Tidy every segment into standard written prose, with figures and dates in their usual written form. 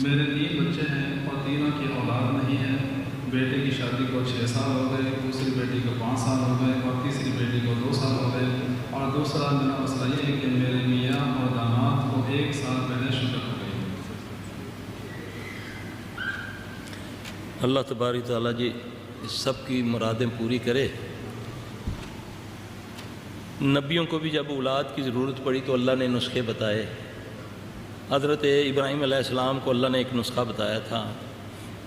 میرے 3 بچے ہیں اور تینوں کی اولاد نہیں ہے۔ بیٹے کی شادی کو 6 سال ہو گئے، دوسری بیٹی کو 5 سال ہو گئے اور تیسری بیٹی کو 2 سال ہو گئے۔ اور دوسرا میرا مسئلہ یہ ہے کہ میرے میاں اور داماد کو 1 سال پہلے شوگر ہو گئی۔ اللہ تبارک تعالیٰ جی سب کی مرادیں پوری کرے۔ نبیوں کو بھی جب اولاد کی ضرورت پڑی تو اللہ نے نسخے بتائے۔ حضرت ابراہیم علیہ السلام کو اللہ نے ایک نسخہ بتایا تھا،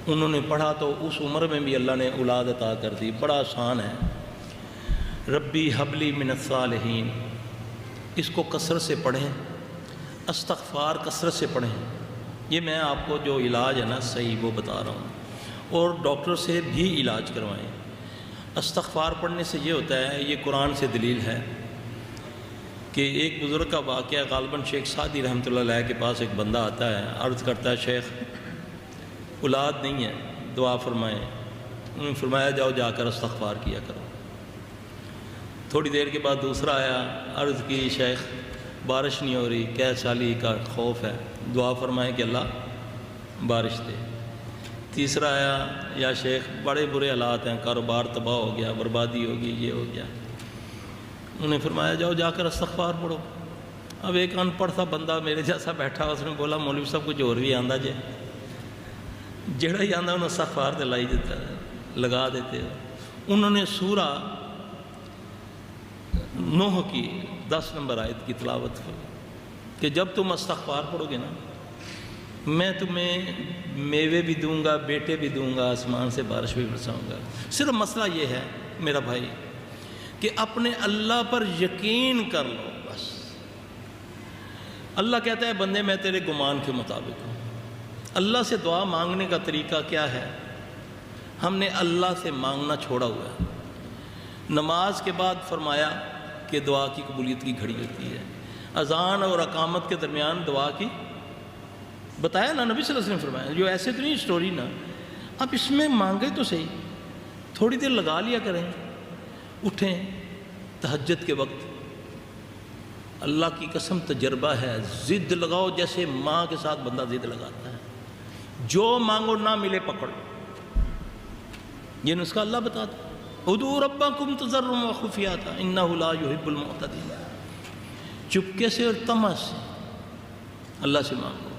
انہوں نے پڑھا تو اس عمر میں بھی اللہ نے اولاد عطا کر دی۔ بڑا آسان ہے، ربی حبلی من الصالحین، اس کو کثرت سے پڑھیں، استغفار کثرت سے پڑھیں۔ یہ میں آپ کو جو علاج ہے نا صحیح وہ بتا رہا ہوں، اور ڈاکٹر سے بھی علاج کروائیں۔ استغفار پڑھنے سے یہ ہوتا ہے، یہ قرآن سے دلیل ہے کہ ایک بزرگ کا واقعہ، غالباً شیخ سعدی رحمۃ اللہ علیہ کے پاس ایک بندہ آتا ہے، عرض کرتا ہے شیخ اولاد نہیں ہے، دعا فرمائیں۔ انہوں نے فرمایا جاؤ جا کر استغفار کیا کرو۔ تھوڑی دیر کے بعد دوسرا آیا، عرض کی شیخ بارش نہیں ہو رہی، قحط سالی کا خوف ہے، دعا فرمائیں کہ اللہ بارش دے۔ تیسرا آیا، یا شیخ بڑے برے حالات ہیں، کاروبار تباہ ہو گیا، بربادی ہوگی، یہ ہو گیا۔ انہوں نے فرمایا جاؤ جا کر استغفار پڑھو۔ اب ایک ان پڑھ تھا بندہ میرے جیسا بیٹھا، اس نے بولا مولوی صاحب کچھ اور بھی آندا جے، جڑا ہی آندا انہوں استغفار تے لائی دیتا ہے، لگا دیتے ہو۔ انہوں نے سورہ نوح کی 10 نمبر آیت کی تلاوت کی کہ جب تم استغفار پڑھو گے نا، میں تمہیں میوے بھی دوں گا، بیٹے بھی دوں گا، آسمان سے بارش بھی برساؤں گا۔ صرف مسئلہ یہ ہے میرا بھائی کہ اپنے اللہ پر یقین کر لو بس۔ اللہ کہتا ہے بندے میں تیرے گمان کے مطابق ہوں۔ اللہ سے دعا مانگنے کا طریقہ کیا ہے؟ ہم نے اللہ سے مانگنا چھوڑا ہوا ہے۔ نماز کے بعد فرمایا کہ دعا کی قبولیت کی گھڑی ہوتی ہے، اذان اور اقامت کے درمیان دعا کی بتایا نا، نبی صلی اللہ علیہ وسلم فرمایا، جو ایسے تو نہیں سٹوری نا، اب اس میں مانگے تو صحیح، تھوڑی دیر لگا لیا کریں، اٹھیں تہجد کے وقت۔ اللہ کی قسم تجربہ ہے، ضد لگاؤ جیسے ماں کے ساتھ بندہ ضد لگاتا ہے، جو مانگو نہ ملے پکڑ، یہ نسخہ اللہ بتاتا ہے۔ ادعوا ربکم تضرعا وخفیہ، انہ لا یحب المعتدین، چپکے سے اور طمع سے اللہ سے مانگو،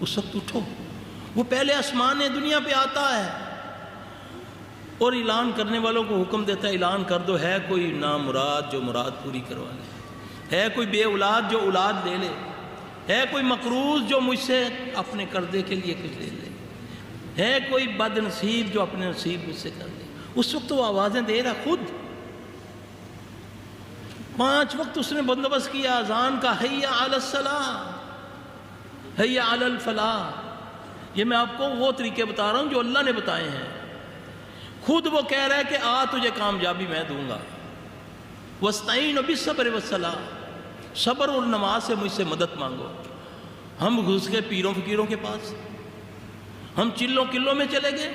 اس وقت اٹھو۔ وہ پہلے آسمان دنیا پہ آتا ہے اور اعلان کرنے والوں کو حکم دیتا ہے اعلان کر دو، ہے کوئی نامراد جو مراد پوری کروا لے، ہے کوئی بے اولاد جو اولاد لے لے، ہے کوئی مقروض جو مجھ سے اپنے قرضے کے لیے کچھ لے لے، ہے کوئی بد نصیب جو اپنے نصیب مجھ سے کر لے۔ اس وقت وہ آوازیں دے رہا خود، 5 وقت اس نے بندوبست کیا اذان کا، حی علی الصلاۃ، حی علی الفلاح۔ یہ میں آپ کو وہ طریقے بتا رہا ہوں جو اللہ نے بتائے ہیں، خود وہ کہہ رہا ہے کہ آ تجھے کامیابی میں دوں گا۔ وَاسْتَعِینُوا بِالصَّبْرِ وَالصَّلَاةِ، صبر اور نماز سے مجھ سے مدد مانگو۔ ہم گھس گئے پیروں فقیروں کے پاس، ہم چلوں کلوں میں چلے گئے،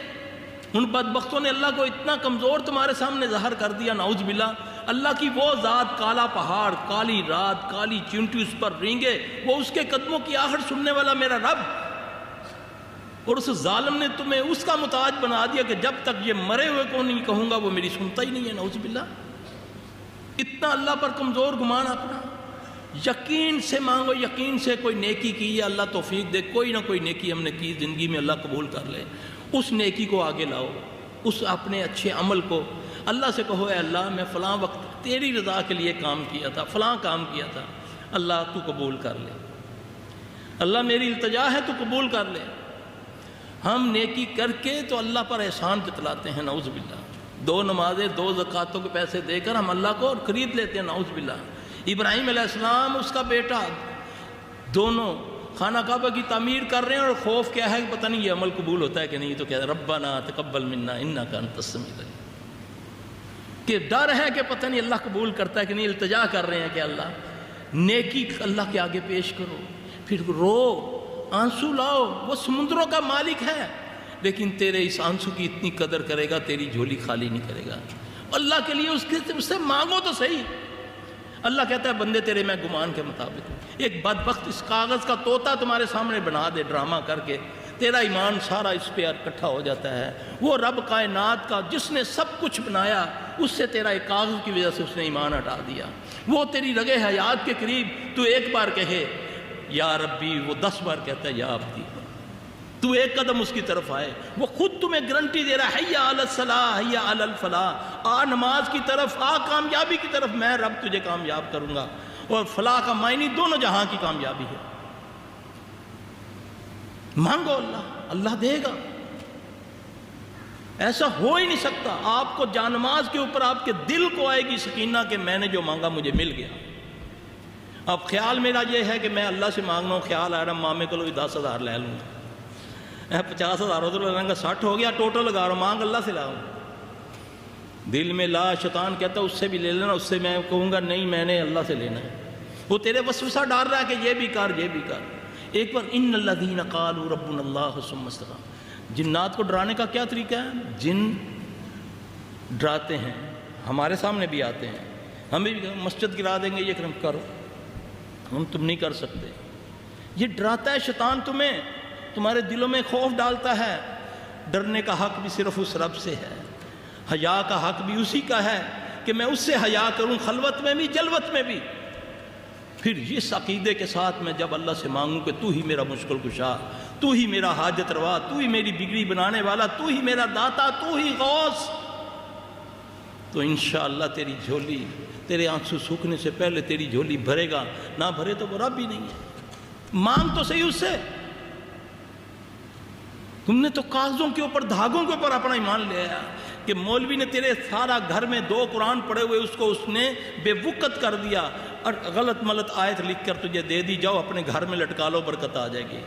ان بدبختوں نے اللہ کو اتنا کمزور تمہارے سامنے ظاہر کر دیا، نعوذ باللہ۔ اللہ کی وہ ذات، کالا پہاڑ، کالی رات، کالی چونٹی اس پر رینگے، وہ اس کے قدموں کی آہٹ سننے والا میرا رب، اور اس ظالم نے تمہیں اس کا محتاج بنا دیا کہ جب تک یہ مرے ہوئے کو نہیں کہوں گا وہ میری سنتا ہی نہیں ہے، نعوذ باللہ۔ اتنا اللہ پر کمزور گمان اپنا۔ یقین سے مانگو، یقین سے کوئی نیکی کی یا اللہ توفیق دے، کوئی نہ کوئی نیکی ہم نے کی زندگی میں، اللہ قبول کر لے، اس نیکی کو آگے لاؤ، اس اپنے اچھے عمل کو اللہ سے کہو، اے اللہ میں فلاں وقت تیری رضا کے لیے کام کیا تھا، فلاں کام کیا تھا، اللہ تو قبول کر لے، اللہ میری التجا ہے تو قبول کر لے۔ ہم نیکی کر کے تو اللہ پر احسان جتلاتے ہیں، نعوذ باللہ۔ 2 نمازیں 2 زکاتوں کے پیسے دے کر ہم اللہ کو خرید لیتے ہیں، نعوذ باللہ۔ ابراہیم علیہ السلام، اس کا بیٹا، دونوں خانہ کعبہ کی تعمیر کر رہے ہیں، اور خوف کیا ہے کہ پتہ نہیں یہ عمل قبول ہوتا ہے کہ نہیں، تو کہتے ہیں ربنا تقبل منا انک انت السمیع العلیم، کہ ڈر ہے کہ پتہ نہیں اللہ قبول کرتا ہے کہ نہیں۔ التجا کر رہے ہیں کہ اللہ نیکی اللہ کے آگے پیش کرو، پھر رو، آنسو لاؤ، وہ سمندروں کا مالک ہے، لیکن تیرے اس آنسو کی اتنی قدر کرے گا، تیری جھولی خالی نہیں کرے گا۔ اللہ کے لیے اس سے مانگو تو صحیح۔ اللہ کہتا ہے بندے تیرے میں گمان کے مطابق ہوں۔ ایک بدبخت اس کاغذ کا طوطا تمہارے سامنے بنا دے ڈرامہ کر کے، تیرا ایمان سارا اس پہ اکٹھا ہو جاتا ہے۔ وہ رب کائنات کا جس نے سب کچھ بنایا، اس سے تیرا ایک کاغذ کی وجہ سے اس نے ایمان ہٹا دیا۔ وہ تیری رگے حیات کے قریب تو ایک بار کہے یا ربی، وہ 10 بار کہتا ہے یا عبدی۔ تو ایک قدم اس کی طرف آئے، وہ خود تمہیں گارنٹی دے رہا ہے، حی علی الصلاح حی علی الفلاح، آ نماز کی طرف، آ کامیابی کی طرف، میں رب تجھے کامیاب کروں گا۔ اور فلاح کا معنی دونوں جہاں کی کامیابی ہے۔ مانگو اللہ دے گا، ایسا ہو ہی نہیں سکتا۔ آپ کو جانماز کے اوپر آپ کے دل کو آئے گی سکینہ کہ میں نے جو مانگا مجھے مل گیا۔ اب خیال میرا یہ ہے کہ میں اللہ سے مانگ رہا ہوں، خیال آ رہا مامے کو بھی 10,000 لے لوں گا، 50,000 ادھر لگاؤں گا، 60 ہو گیا، ٹوٹل لگا رہا ہوں، مانگ اللہ سے لاؤں۔ دل میں لا شیطان کہتا ہے اس سے بھی لے لینا، اس سے میں کہوں گا نہیں میں نے اللہ سے لینا ہے۔ وہ تیرے وسوسہ ڈال رہا ہے کہ یہ بھی کر یہ بھی کر۔ ایک بار ان الذین قالوا ربنا اللہ ثم استقاموا، جنات کو ڈرانے کا کیا طریقہ ہے؟ جن ڈراتے ہیں، ہمارے سامنے بھی آتے ہیں، ہمیں بھی مسجد گرا دیں گے، یہ کرو، ہم تم نہیں کر سکتے۔ یہ ڈراتا ہے شیطان تمہیں، تمہارے دلوں میں خوف ڈالتا ہے۔ ڈرنے کا حق بھی صرف اس رب سے ہے، حیا کا حق بھی اسی کا ہے کہ میں اس سے حیا کروں، خلوت میں بھی جلوت میں بھی۔ پھر اس عقیدے کے ساتھ میں جب اللہ سے مانگوں کہ تو ہی میرا مشکل کشا، تو ہی میرا حاجت روا، تو ہی میری بگڑی بنانے والا، تو ہی میرا داتا، تو ہی غوث، تو انشاءاللہ تیری جھولی، تیرے آنسو سوکھنے سے پہلے تیری جھولی بھرے گا۔ نہ بھرے تو وہ رب ہی نہیں ہے۔ مانگ تو صحیح اس سے۔ تم نے تو کاغذوں کے اوپر، دھاگوں کے اوپر اپنا ایمان لے آیا کہ مولوی نے تیرے سارا گھر میں 2 قرآن پڑھے ہوئے اس نے بے وقت کر دیا اور غلط ملت آیت لکھ کر تجھے دے دی، جاؤ اپنے گھر میں لٹکا لو، برکت آ جائے گی۔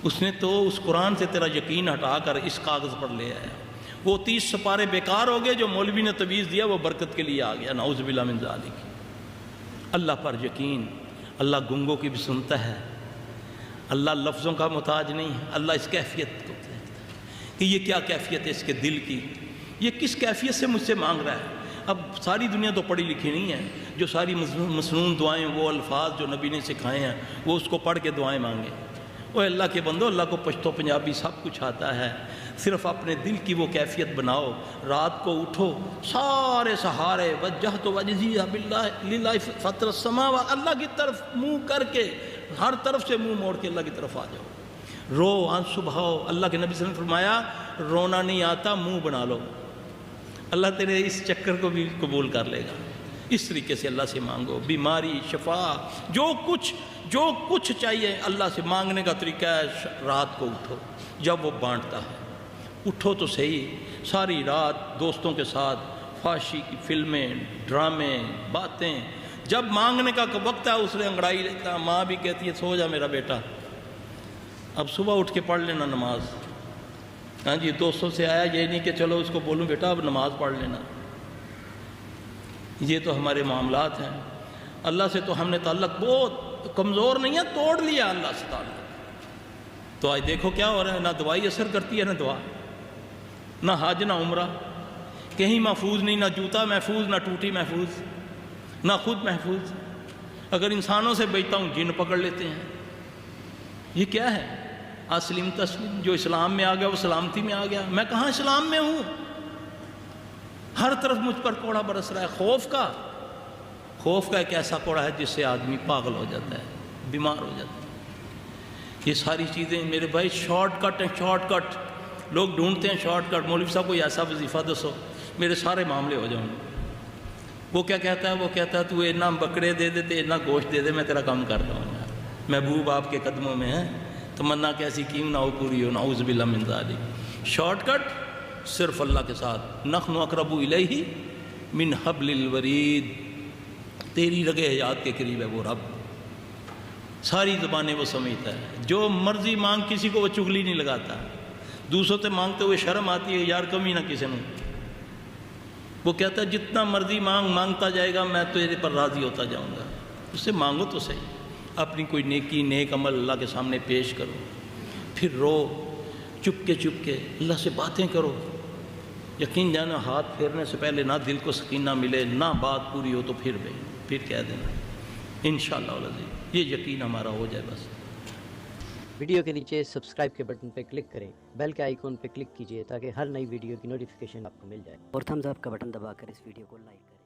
اس نے تو اس قرآن سے تیرا یقین ہٹا کر اس کاغذ پر لے آیا۔ وہ 30 سپارے بیکار ہو گئے جو مولوی نے تویز دیا، وہ برکت کے لیے آ گیا۔ نعوذ باللہ من ذالک۔ اللہ پر یقین، اللہ گنگوں کی بھی سنتا ہے، اللہ لفظوں کا محتاج نہیں ہے۔ اللہ اس کیفیت کو دیکھتا ہے کہ یہ کیا کیفیت ہے اس کے دل کی، یہ کس کیفیت سے مجھ سے مانگ رہا ہے۔ اب ساری دنیا تو پڑھی لکھی نہیں ہے، جو ساری مسنون دعائیں، وہ الفاظ جو نبی نے سکھائے ہیں، وہ اس کو پڑھ کے دعائیں مانگے۔ وہ اللہ کے بندو، اللہ کو پشتو پنجابی سب کچھ آتا ہے، صرف اپنے دل کی وہ کیفیت بناؤ۔ رات کو اٹھو، سارے سہارے وجہت وجہی باللہ للہ فطر السماوات، اللہ کی طرف منہ کر کے، ہر طرف سے منہ موڑ کے اللہ کی طرف آ جاؤ، رو، آنسو بہاؤ۔ اللہ کے نبی صلی اللہ علیہ وسلم نے فرمایا رونا نہیں آتا، منہ بنا لو، اللہ تیرے اس چکر کو بھی قبول کر لے گا۔ اس طریقے سے اللہ سے مانگو، بیماری، شفا، جو کچھ چاہیے اللہ سے مانگنے کا طریقہ ہے۔ رات کو اٹھو جب وہ بانٹتا ہے، اٹھو تو صحیح، ساری رات دوستوں کے ساتھ فحاشی کی فلمیں، ڈرامے، باتیں۔ جب مانگنے کا وقت ہے اس نے انگڑائی لیتا، ماں بھی کہتی ہے سو جا میرا بیٹا، اب صبح اٹھ کے پڑھ لینا نماز۔ ہاں جی، دوستوں سے آیا، یہ نہیں کہ چلو اس کو بولوں بیٹا اب نماز پڑھ لینا۔ یہ تو ہمارے معاملات ہیں۔ اللہ سے تو ہم نے تعلق بہت کمزور نہیں ہے، توڑ لیا اللہ سے تعلق۔ تو آج دیکھو کیا ہو رہا ہے، نہ دوائی اثر کرتی ہے نہ دعا، نہ حج نہ عمرہ، کہیں محفوظ نہیں، نہ جوتا محفوظ، نہ ٹوٹی محفوظ، نہ خود محفوظ۔ اگر انسانوں سے بیچتا ہوں جن پکڑ لیتے ہیں۔ یہ کیا ہے؟ اسلم تسلیم، جو اسلام میں آ گیا وہ سلامتی میں آ گیا۔ میں کہاں اسلام میں ہوں؟ ہر طرف مجھ پر کوڑا برس رہا ہے، خوف کا ایک ایسا کوڑا ہے جس سے آدمی پاگل ہو جاتا ہے، بیمار ہو جاتا ہے۔ یہ ساری چیزیں میرے بھائی شارٹ کٹ ہیں، شارٹ کٹ۔ لوگ ڈھونڈتے ہیں شارٹ کٹ، مولوی صاحب کوئی ایسا وظیفہ دسو میرے سارے معاملے ہو جائیں۔ وہ کیا کہتا ہے؟ وہ کہتا ہے تو اتنا بکرے دے دے، اتنا گوشت دے دے، میں تیرا کام کر رہا ہوں یار، محبوب آپ کے قدموں میں ہے، تمنا کیسی کیوں نہ ہو پوری ہو، نعوذ باللہ من ذالک۔ شارٹ کٹ صرف اللہ کے ساتھ۔ نحن اقرب الیہ من حبل الورید، تیری رگے حیات کے قریب ہے وہ رب، ساری زبانیں وہ سمجھتا ہے۔ جو مرضی مانگ، کسی کو وہ چغلی نہیں لگاتا، دوسروں سے مانگتے ہوئے شرم آتی ہے یار کمی نہ کسی نے۔ وہ کہتا ہے جتنا مرضی مانگتا جائے گا میں تیرے پر راضی ہوتا جاؤں گا۔ اس سے مانگو تو صحیح، اپنی کوئی نیکی نیک عمل اللہ کے سامنے پیش کرو، پھر رو، چپ کے اللہ سے باتیں کرو۔ یقین جانا ہاتھ پھیرنے سے پہلے نہ دل کو سکینہ ملے، نہ بات پوری ہو تو پھر کہہ دینا انشاءاللہ العزیز، یہ یقین ہمارا ہو جائے بس۔ ویڈیو کے نیچے سبسکرائب کے بٹن پہ کلک کریں، بیل کے آئیکن پہ کلک کیجئے تاکہ ہر نئی ویڈیو کی نوٹیفیکیشن آپ کو مل جائے، اور تھمز اپ کا بٹن دبا کر اس ویڈیو کو لائک کریں۔